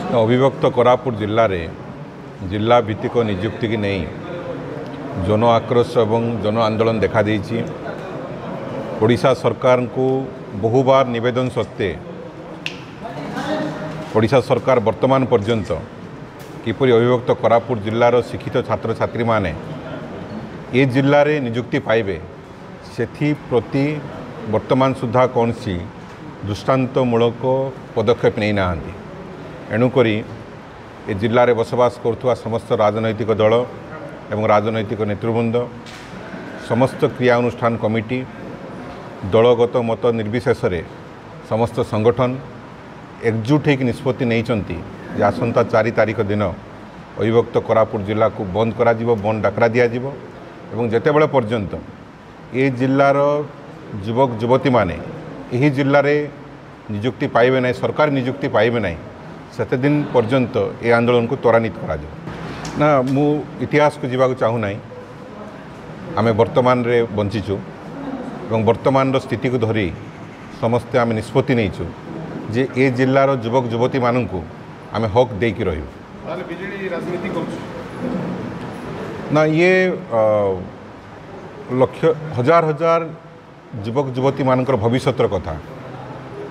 अविभक्त कोरापुट जिले में जिला भित्तिक नियुक्ति की नहीं जन आक्रोश और जन आंदोलन देखा देछि। ओडिशा सरकार को बहुबार निवेदन सत्वे ओडिशा सरकार वर्तमान पर्यंत किपरि अविभक्त कोरापुट जिलार शिक्षित छात्र छात्री माने ये जिले में नियुक्ति पाइबे सेथि प्रति वर्तमान सुधा कौन सी दृष्टांतमूलक पदक्षेप नहीं नाहांती। एणुकरी ए जिले में बसवास करुवा समस्त राजनैतिक दल एवं राजनैतिक नेतृवृंद समस्त क्रियानुष्ठान कमिटी दलगत मत निर्विशेष समस्त संगठन एकजुट होकर निष्पत्ति नहीं आसंता 4 तारीख दिन अविभक्त कोरापुट जिला को बंद करा बंद डाकरा दिज्व एवं जितेबाला पर्यंत ये जिलार युवक युवती माने यही जिले में नियुक्ति पाइबे ना सरकार नियुक्ति पाइबे ना सेते दिन पर्यंत ये आंदोलन को त्वरान्वित करा ना मु इतिहास को जीवा चाहूना। आम वर्तमान रे बंचीचु एवं वर्तमान स्थिति को धरी समस्ते आम निष्पत्ति नहीं जे ए जिलार युवक युवती मानू आम हक देकी रही ना ये लक्ष्य हजार हजार युवक युवती मानकर भविष्यर कथा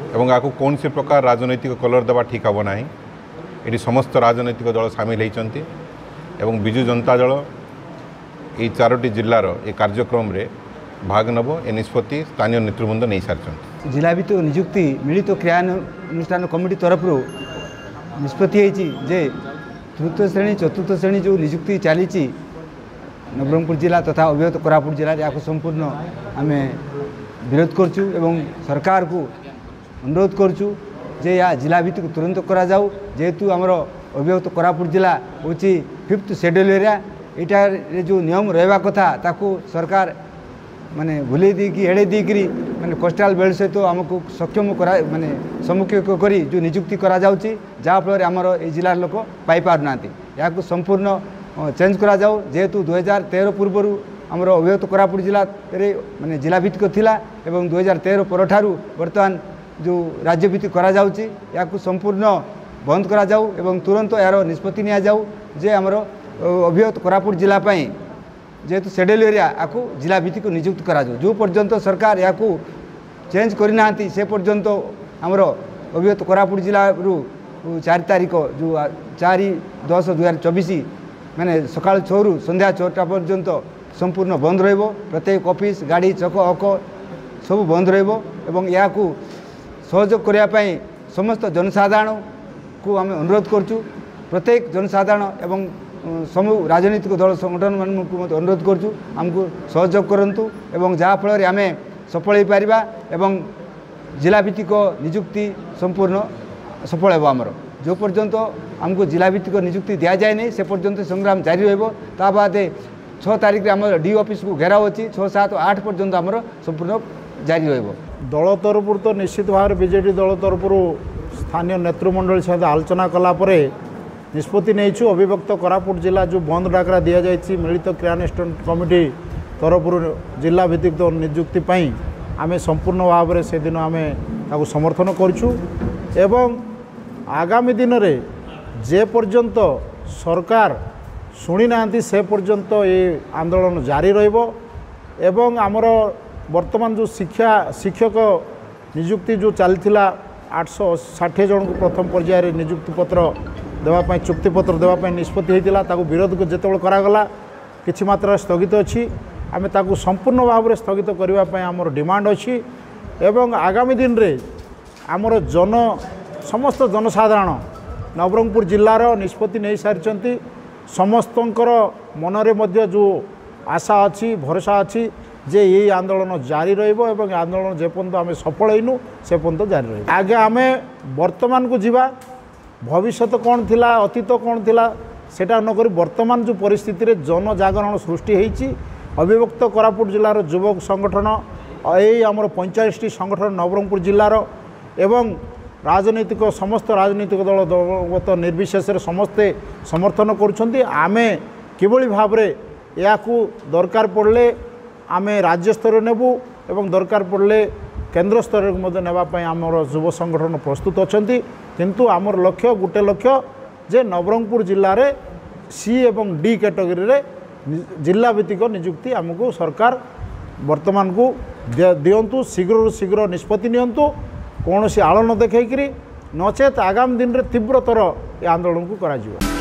एवं आपको कौन सी प्रकार राजनैतिक कलर देवा ठीक हम ना। ये समस्त राजनैतिक दल सामिल होती एवं बिजु जनता दल ये 4टी जिलार ये कार्यक्रम रे भाग नब ए निष्पत्ति स्थानीय नेतृवृंद नहीं सारी। जिला भी तो नियुक्ति मिलित क्रियानुष्ठान कमिटी तरफ निष्पत्ति होती जे तृतीय श्रेणी चतुर्थ श्रेणी जो नियुक्ति चली नवरंगपुर जिला तथा अविभक्त कोरापुट जिले में संपूर्ण आम विरोध करचु एवं सरकार को अनुरोध करचु जे या जिला भित्तिक तुरंत करा जाऊ जेहेतु आमर अविभक्त कोरापुट जिला हूँ 5th शेड्यूल एरिया यहाँ जो नियम रहा कथा ताकू सरकार माने भूले दी एड़े दी माने कोस्टाल बेल्ट सहित आमको सक्षम करा माने सम्मुखीन करी जो नियुक्ति करा जाउची जहाँफल आमर ये जिलार लोक पाई पारना या संपूर्ण चेंज करा जाऊ जेहेतु 2013 पूर्व आमर अविभक्त कोरापुट जिला माने जिला भित्तिक थिला एवं 2013 परठारु वर्तमान जो राज्य भित्तिक करा जाउची या संपूर्ण बंद करा जाऊ एवं तुरंत यार निष्पत्ति निया जाऊ जे आमर अविभक्त कोरापुट जिला जेहेतु शेड्यूल एरिया आपको जिला भित्तिक नियुक्त करा जाऊ जो पर्यंत सरकार या चेंज करना से पर्यंत आमर अविभक्त कोरापुट जिला रु 4 तारीख जो 4/10/2024 माने सकाल 6 रु संध्या 6टा पर्यंत संपूर्ण बंद रहिबो। प्रत्येक ऑफिस गाड़ी चक अक सब बंद रहिबो एवं या सहयोग करने समस्त जनसाधारण को आम अनुरोध करचु। प्रत्येक जनसाधारण एवं समूह राजनीतिक दल संगठन मान को अनुरोध करचु आमको सहयोग करंतु एवं जहाँफल आम सफल हो पारिबा एवं जिला भित्तिक नियुक्ति संपूर्ण सफल हो। आमर जो पर्यंत आमको जिला भित्तिक नियुक्ति दि जाए नहीं से पर्यंत संग्राम जारी रहिबो। ता बाद 6 तारीख रे आम डी ऑफिस को घेराव अच्छी 6, 7, 8 पर्यंत आमर संपूर्ण जारी रहिबो। दल तरफ तो निश्चित भाव बीजेडी दल तरफ स्थानीय नेतृमंडल सहित आलोचना कलापर निष्पत्ति नहीं अविभक्त कोरापुट जिला जो बंद डाकरा दि जाए मिलित क्रियानुष्ठान कमिटी तरफ जिला भित्तिक नियुक्ति आम संपूर्ण भाव में से दिन आम समर्थन करूँ एवं आगामी दिन में जे पर्यंत सरकार शुणी ना से पर्यंत ये आंदोलन जारी एवं आमर वर्तमान जो शिक्षक नियुक्ति जो चलता 860 जन को प्रथम पर्यायर नियुक्ति पत्र देवाई चुक्तिपत्र देवाई निष्पत्ति होता विरोध को जिते करागला किछि मात्रा स्थगित अच्छी आम ताकू संपूर्ण भाव में स्थगित करने आमर डिमांड अच्छी एवं आगामी दिन रे आमर समस्त जनसाधारण नवरंगपुर जिलार निष्पत्ति नहीं सारी समस्तंकर मनरे मध्य जो आशा अच्छी भरोसा अच्छी जे ये आंदोलन जारी एवं आंदोलन जेपर्यंत आम सफल होइनु से पर्यंत जारी रही। आगे आम वर्तमान को जीवा भविष्य कौन थिला अतीत कौन थिला सेटा नक वर्तमान जो परिस्थिति रे जन जागरण सृष्टि होइछि अविभक्त कोरापुट जिलार युवक संगठन यही आमर 45टी संगठन नवरंगपुर जिलार एवं राजनीतिक समस्त राजनीतिक दल दलगत निर्विशेष समस्ते समर्थन करुछन्ति। आमे किभଳି भाबरे याकू दरकार पड़ले आमे राज्य स्तर नेबू एवं दरकार पड़ले केन्द्र स्तर नापी आमर युव संगठन प्रस्तुत अच्छा किंतु आमर लक्ष्य गोटे लक्ष्य जे नवरंगपुर जिले में सी एवं डी कैटेगरी रे जिला भित्तिक नियुक्ति आमको सरकार वर्तमान को दिंतु शीघ्र निष्पत्ति नियंतु कौन सी आड़ न देखी नचेत आगामी दिन में तीव्रतर आंदोलन को करा